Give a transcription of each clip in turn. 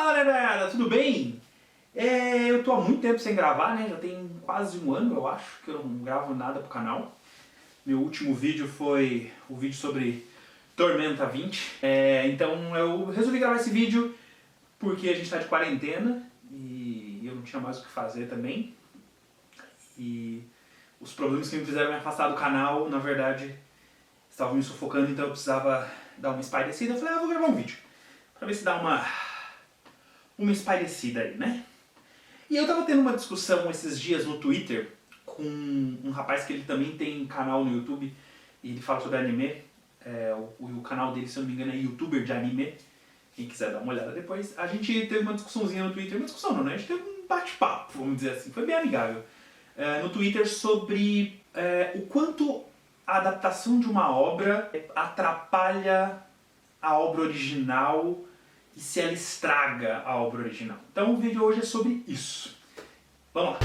Fala, galera, tudo bem? Eu tô há muito tempo sem gravar, né? Já tem quase um ano, eu acho, que eu não gravo nada pro canal. Meu último vídeo foi o vídeo sobre Tormenta 20. Então eu resolvi gravar esse vídeo porque a gente tá de quarentena e eu não tinha mais o que fazer também. E os problemas que me fizeram me afastar do canal, na verdade, estavam me sufocando, então eu precisava dar uma espairecida. Eu falei, vou gravar um vídeo pra ver se dá uma espairecida aí, né? E eu tava tendo uma discussão esses dias no Twitter com um rapaz que ele também tem canal no YouTube e ele fala sobre anime. O canal dele, se eu não me engano, é YouTuber de anime. Quem quiser dar uma olhada depois. A gente teve uma discussãozinha no Twitter, uma discussão não, né? A gente teve um bate-papo, vamos dizer assim, foi bem amigável. No Twitter sobre o quanto a adaptação de uma obra atrapalha a obra original e se ela estraga a obra original. Então o vídeo hoje é sobre isso. Vamos lá!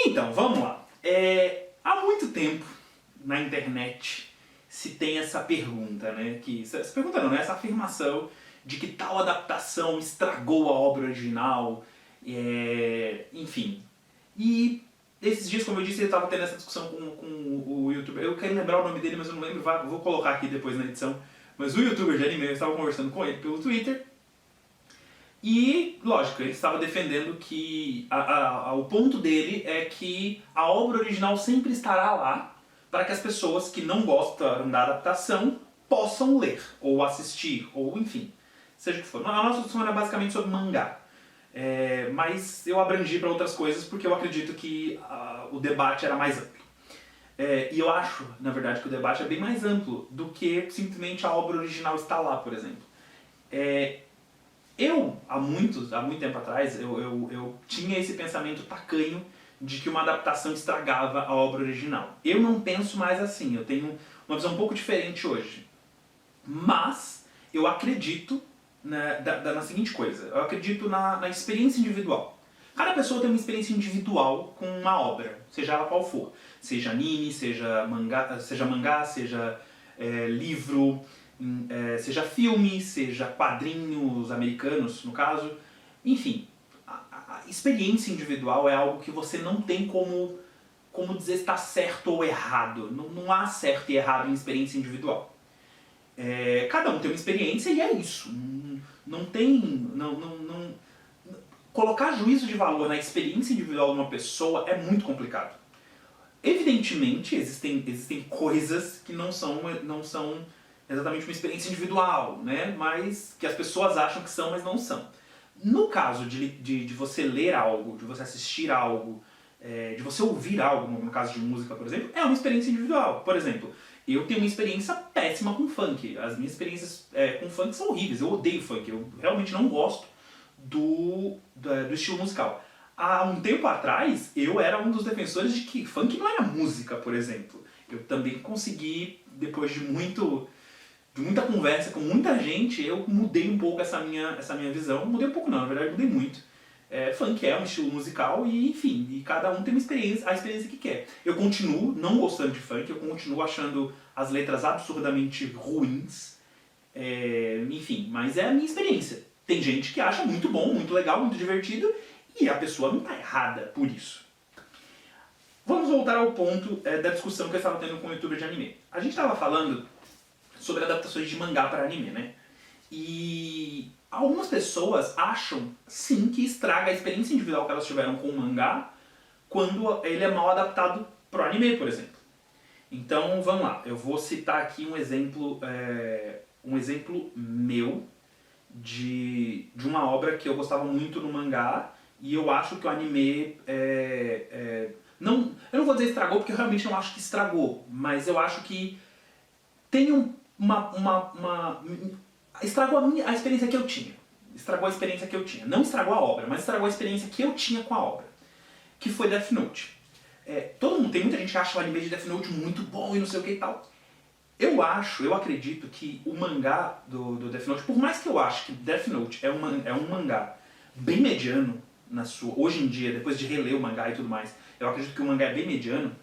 Então, vamos lá. Há muito tempo na internet se tem essa pergunta, né? Essa pergunta não, né? Essa afirmação de que tal adaptação estragou a obra original, enfim. E esses dias, como eu disse, eu estava tendo essa discussão com o youtuber, eu quero lembrar o nome dele, mas eu não lembro, vou colocar aqui depois na edição, mas o youtuber de anime, eu estava conversando com ele pelo Twitter, e, lógico, ele estava defendendo que o ponto dele é que a obra original sempre estará lá para que as pessoas que não gostam da adaptação possam ler, ou assistir, ou enfim, seja o que for. A nossa discussão era basicamente sobre mangá, mas eu abrangi para outras coisas porque eu acredito que o debate era mais amplo. E eu acho, na verdade, que o debate é bem mais amplo do que simplesmente a obra original está lá, por exemplo. Há muito tempo atrás, eu tinha esse pensamento tacanho de que uma adaptação estragava a obra original. Eu não penso mais assim, eu tenho uma visão um pouco diferente hoje. Mas eu acredito na seguinte coisa, eu acredito na experiência individual. Cada pessoa tem uma experiência individual com uma obra, seja ela qual for. Seja anime, seja mangá, seja livro, seja filme, seja quadrinhos americanos, no caso. Enfim, a experiência individual é algo que você não tem como dizer se está certo ou errado. Não há certo e errado em experiência individual. Cada um tem uma experiência e é isso. Colocar juízo de valor na experiência individual de uma pessoa é muito complicado. Evidentemente, existem coisas que não são exatamente uma experiência individual, né? Mas que as pessoas acham que são, mas não são. No caso de você ler algo, de você assistir algo, de você ouvir algo, no caso de música, por exemplo, é uma experiência individual. Por exemplo, eu tenho uma experiência péssima com funk. As minhas experiências com funk são horríveis. Eu odeio funk. Eu realmente não gosto do estilo musical. Há um tempo atrás, eu era um dos defensores de que funk não era música, por exemplo. Eu também consegui, depois de muita conversa com muita gente, eu mudei um pouco essa minha visão. Mudei um pouco não, na verdade mudei muito. Funk é um estilo musical e, enfim, e cada um tem a experiência que quer. Eu continuo não gostando de funk, eu continuo achando as letras absurdamente ruins, enfim, mas é a minha experiência. Tem gente que acha muito bom, muito legal, muito divertido, e a pessoa não está errada por isso. Vamos voltar ao ponto da discussão que eu estava tendo com o youtuber de anime. A gente estava falando sobre adaptações de mangá para anime, né? E algumas pessoas acham, sim, que estraga a experiência individual que elas tiveram com o mangá quando ele é mal adaptado para o anime, por exemplo. Então, vamos lá. Eu vou citar aqui um exemplo meu de uma obra que eu gostava muito no mangá e eu acho que o anime eu não vou dizer estragou porque eu realmente não acho que estragou, mas eu acho que tem estragou a experiência que eu tinha. Estragou a experiência que eu tinha. Não estragou a obra, mas estragou a experiência que eu tinha com a obra. Que foi Death Note. Tem muita gente que acha o anime de Death Note muito bom e não sei o que e tal. Eu acredito que o mangá do Death Note, por mais que eu ache que Death Note é um mangá bem mediano, hoje em dia, depois de reler o mangá e tudo mais, eu acredito que o mangá é bem mediano,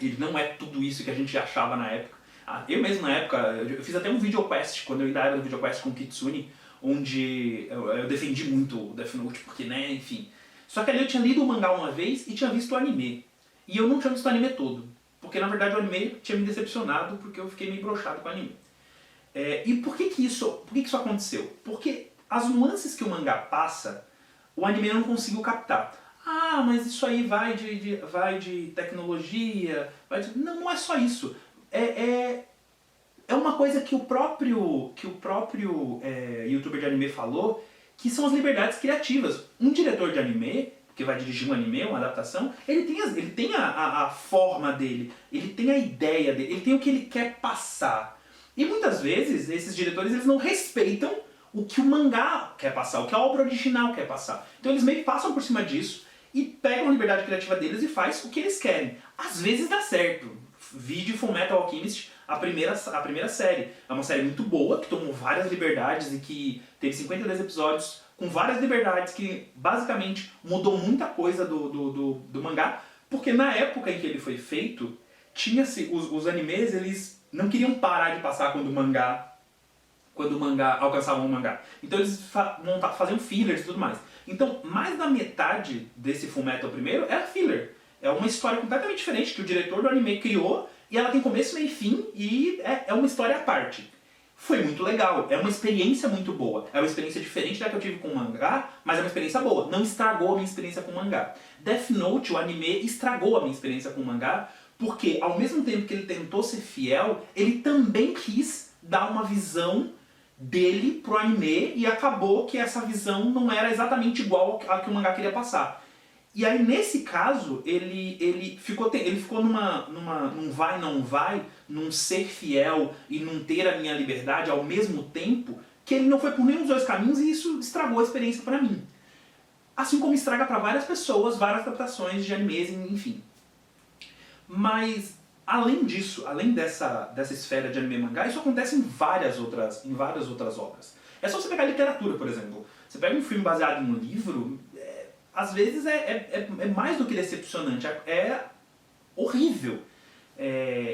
ele não é tudo isso que a gente achava na época. Eu mesmo na época, eu fiz até um videoquest, quando eu ainda era do videoquest com o Kitsune, onde eu defendi muito o Death Note, porque, né, enfim. Só que ali eu tinha lido o mangá uma vez e tinha visto o anime. E eu não tinha visto o anime todo, porque na verdade o anime tinha me decepcionado, porque eu fiquei meio broxado com o anime. E por que isso aconteceu? Porque as nuances que o mangá passa, o anime não conseguiu captar. Ah, mas isso aí vai de tecnologia, Não, não é só isso. É uma coisa que o próprio youtuber de anime falou, que são as liberdades criativas. Um diretor de anime, que vai dirigir um anime, uma adaptação, ele tem a forma dele, ele tem a ideia dele, ele tem o que ele quer passar. E muitas vezes, esses diretores eles não respeitam o que o mangá quer passar, o que a obra original quer passar. Então eles meio que passam por cima disso e pegam a liberdade criativa deles e faz o que eles querem. Às vezes dá certo. Vídeo Fullmetal Alchemist, a primeira série. É uma série muito boa, que tomou várias liberdades e que teve 52 episódios com várias liberdades, que basicamente mudou muita coisa do mangá, porque na época em que ele foi feito, tinha-se os animes, eles não queriam parar de passar quando o mangá alcançava um mangá. Então eles faziam fillers e tudo mais. Então, mais da metade desse Fullmetal primeiro era filler. É uma história completamente diferente que o diretor do anime criou e ela tem começo, meio e fim e é uma história à parte. Foi muito legal, é uma experiência muito boa. É uma experiência diferente da que eu tive com o mangá, mas é uma experiência boa. Não estragou a minha experiência com o mangá. Death Note, o anime, estragou a minha experiência com o mangá, porque ao mesmo tempo que ele tentou ser fiel, ele também quis dar uma visão dele pro anime e acabou que essa visão não era exatamente igual a que o mangá queria passar. E aí nesse caso ele ficou num vai não vai, num ser fiel e num ter a minha liberdade ao mesmo tempo, que ele não foi por nenhum dos dois caminhos e isso estragou a experiência pra mim. Assim como estraga pra várias pessoas, várias adaptações de animes, enfim. Mas além disso, além dessa esfera de anime e mangá, isso acontece em várias outras obras. É só você pegar literatura, por exemplo. Você pega um filme baseado em um livro, às vezes é mais do que decepcionante, é horrível.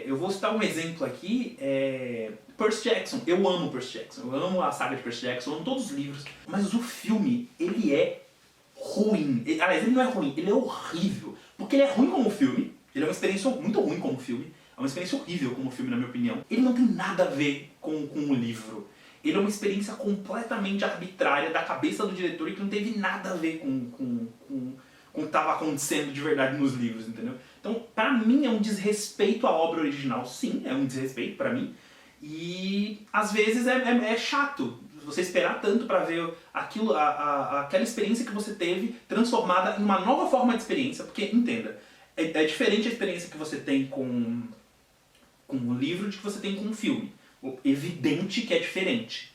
Eu vou citar um exemplo aqui, Percy Jackson. Eu amo Percy Jackson, eu amo a saga de Percy Jackson, eu amo todos os livros, mas o filme, ele é ruim. Aliás, ele não é ruim, ele é horrível. Porque ele é ruim como filme, ele é uma experiência muito ruim como filme, é uma experiência horrível como filme, na minha opinião. Ele não tem nada a ver com o livro. Ele é uma experiência completamente arbitrária da cabeça do diretor e que não teve nada a ver com o que estava acontecendo de verdade nos livros, entendeu? Então, pra mim, é um desrespeito à obra original. Sim, é um desrespeito pra mim. E, às vezes, é chato você esperar tanto pra ver aquela experiência que você teve transformada em uma nova forma de experiência. Porque, entenda, é diferente a experiência que você tem com o livro de que você tem com o filme. Evidente que é diferente.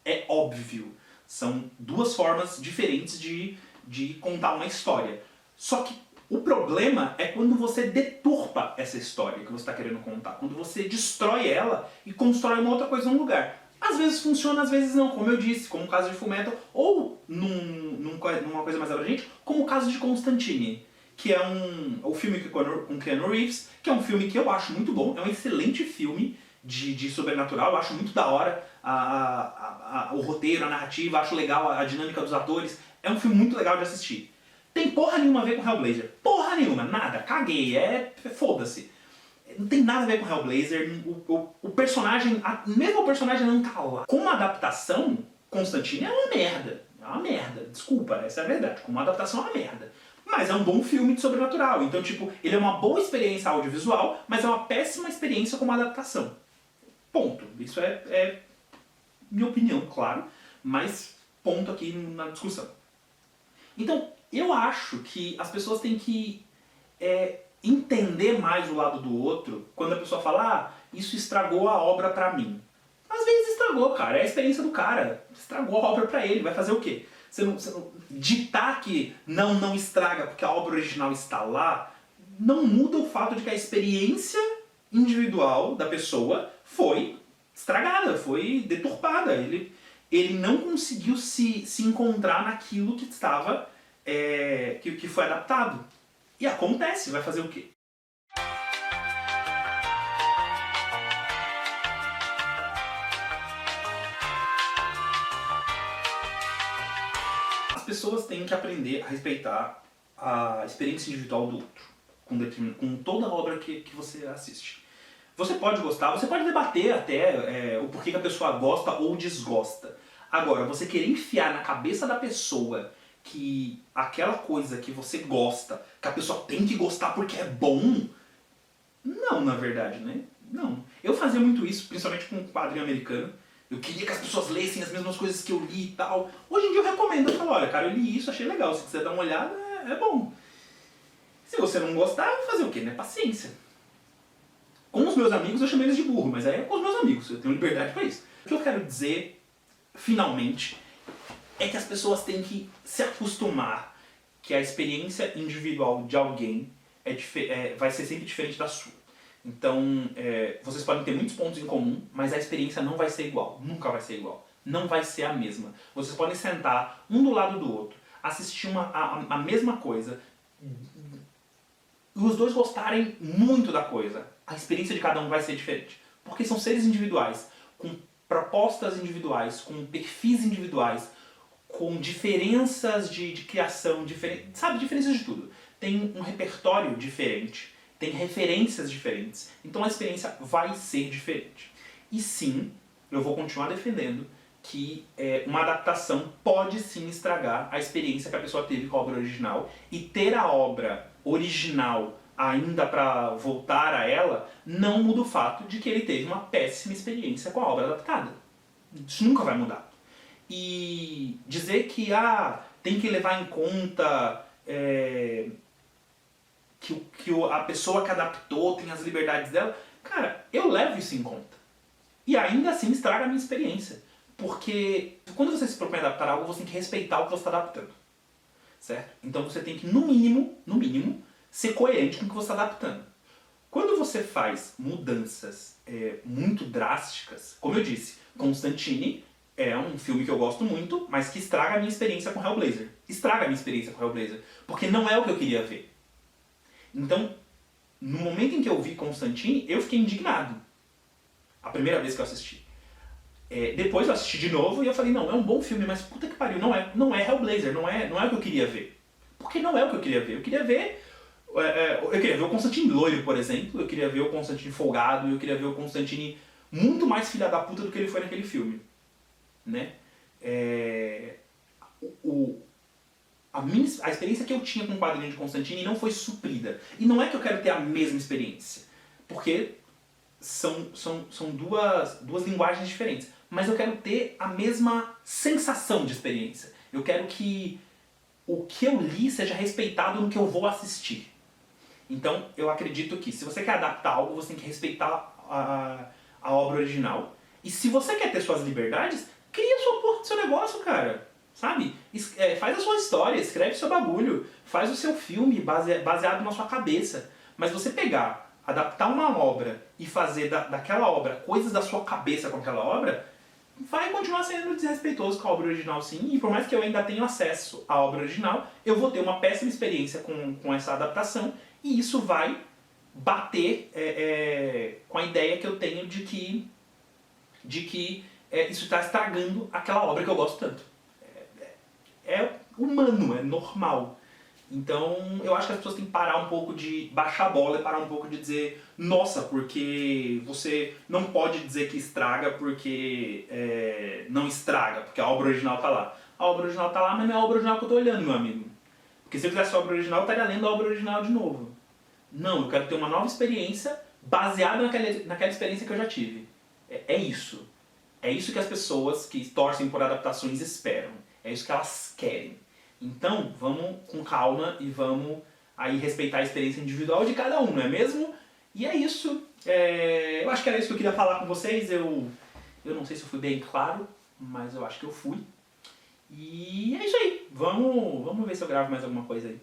É óbvio. São duas formas diferentes de contar uma história. Só que o problema é quando você deturpa essa história que você está querendo contar. Quando você destrói ela e constrói uma outra coisa no lugar. Às vezes funciona, às vezes não. Como eu disse, como o caso de Fullmetal. Ou numa coisa mais abrangente, como o caso de Constantine. Que é o filme com Keanu Reeves. Que é um filme que eu acho muito bom. É um excelente filme de sobrenatural, eu acho muito da hora o roteiro, a narrativa, acho legal a dinâmica dos atores. É um filme muito legal de assistir. Tem porra nenhuma a ver com Hellblazer. Porra nenhuma, nada, caguei, foda-se. Não tem nada a ver com Hellblazer, o personagem, mesmo o personagem não tá lá. Como adaptação, Constantine é uma merda. É uma merda, desculpa, essa é a verdade. Como adaptação é uma merda. Mas é um bom filme de sobrenatural. Então, tipo, ele é uma boa experiência audiovisual, mas é uma péssima experiência como adaptação. Ponto. Isso é minha opinião, claro, mas ponto aqui na discussão. Então, eu acho que as pessoas têm que entender mais o lado do outro quando a pessoa fala, isso estragou a obra pra mim. Às vezes estragou, cara, é a experiência do cara. Estragou a obra pra ele, vai fazer o quê? Você não ditar que não estraga porque a obra original está lá, não muda o fato de que a experiência individual da pessoa foi estragada, foi deturpada. ele não conseguiu se encontrar naquilo que estava, que foi adaptado. E acontece, vai fazer o quê? As pessoas têm que aprender a respeitar a experiência individual do outro, com toda a obra que você assiste. Você pode gostar, você pode debater até o porquê que a pessoa gosta ou desgosta. Agora, você querer enfiar na cabeça da pessoa que aquela coisa que você gosta, que a pessoa tem que gostar porque é bom, não, na verdade, né? Não. Eu fazia muito isso, principalmente com um quadrinho americano. Eu queria que as pessoas lessem as mesmas coisas que eu li e tal. Hoje em dia eu recomendo, eu falo, olha, cara, eu li isso, achei legal, se quiser dar uma olhada, é bom. Se você não gostar, fazer o quê, né? Paciência. Com os meus amigos eu chamei eles de burro, mas aí é com os meus amigos, eu tenho liberdade pra isso. O que eu quero dizer, finalmente, é que as pessoas têm que se acostumar que a experiência individual de alguém vai ser sempre diferente da sua. Então, vocês podem ter muitos pontos em comum, mas a experiência não vai ser igual, nunca vai ser igual. Não vai ser a mesma. Vocês podem sentar um do lado do outro, assistir a mesma coisa, e os dois gostarem muito da coisa. A experiência de cada um vai ser diferente. Porque são seres individuais, com propostas individuais, com perfis individuais, com diferenças de criação, sabe, diferenças de tudo. Tem um repertório diferente, tem referências diferentes. Então a experiência vai ser diferente. E sim, eu vou continuar defendendo que uma adaptação pode sim estragar a experiência que a pessoa teve com a obra original, e ter a obra original ainda para voltar a ela não muda o fato de que ele teve uma péssima experiência com a obra adaptada. Isso nunca vai mudar. E dizer que tem que levar em conta que a pessoa que adaptou tem as liberdades dela, cara, eu levo isso em conta. E ainda assim estraga a minha experiência. Porque quando você se propõe a adaptar algo, você tem que respeitar o que você está adaptando. Certo? Então você tem que, no mínimo, ser coerente com o que você está adaptando. Quando você faz mudanças muito drásticas, como eu disse, Constantine é um filme que eu gosto muito, mas que estraga a minha experiência com Hellblazer. Estraga a minha experiência com Hellblazer. Porque não é o que eu queria ver. Então, no momento em que eu vi Constantine, eu fiquei indignado. A primeira vez que eu assisti. Depois eu assisti de novo e eu falei, não, é um bom filme, mas puta que pariu, não é Hellblazer, não é o que eu queria ver. Porque não é o que eu queria ver. Eu queria ver o Constantine loiro, por exemplo, eu queria ver o Constantine folgado, eu queria ver o Constantine muito mais filha da puta do que ele foi naquele filme. Né? A experiência que eu tinha com o quadrinho de Constantine não foi suprida. E não é que eu quero ter a mesma experiência, porque são duas linguagens diferentes. Mas eu quero ter a mesma sensação de experiência. Eu quero que o que eu li seja respeitado no que eu vou assistir. Então, eu acredito que se você quer adaptar algo, você tem que respeitar a obra original. E se você quer ter suas liberdades, cria a sua porra do seu negócio, cara. Sabe? Faz a sua história, escreve seu bagulho, faz o seu filme baseado na sua cabeça. Mas você pegar, adaptar uma obra e fazer daquela obra coisas da sua cabeça com aquela obra, vai continuar sendo desrespeitoso com a obra original, sim. E por mais que eu ainda tenha acesso à obra original, eu vou ter uma péssima experiência com essa adaptação, e isso vai bater com a ideia que eu tenho de que isso está estragando aquela obra que eu gosto tanto. É humano, é normal. Então eu acho que as pessoas têm que parar um pouco de baixar a bola e parar um pouco de dizer, nossa, porque você não pode dizer que estraga porque não estraga, porque a obra original tá lá. A obra original tá lá, mas não é a obra original que eu tô olhando, meu amigo. Porque se eu quisesse a obra original, eu estaria lendo a obra original de novo. Não, eu quero ter uma nova experiência baseada naquela experiência que eu já tive. É isso. É isso que as pessoas que torcem por adaptações esperam. É isso que elas querem. Então, vamos com calma e vamos aí respeitar a experiência individual de cada um, não é mesmo? E é isso. Eu acho que era isso que eu queria falar com vocês. Eu não sei se eu fui bem claro, mas eu acho que eu fui. E é isso aí. Vamos ver se eu gravo mais alguma coisa aí.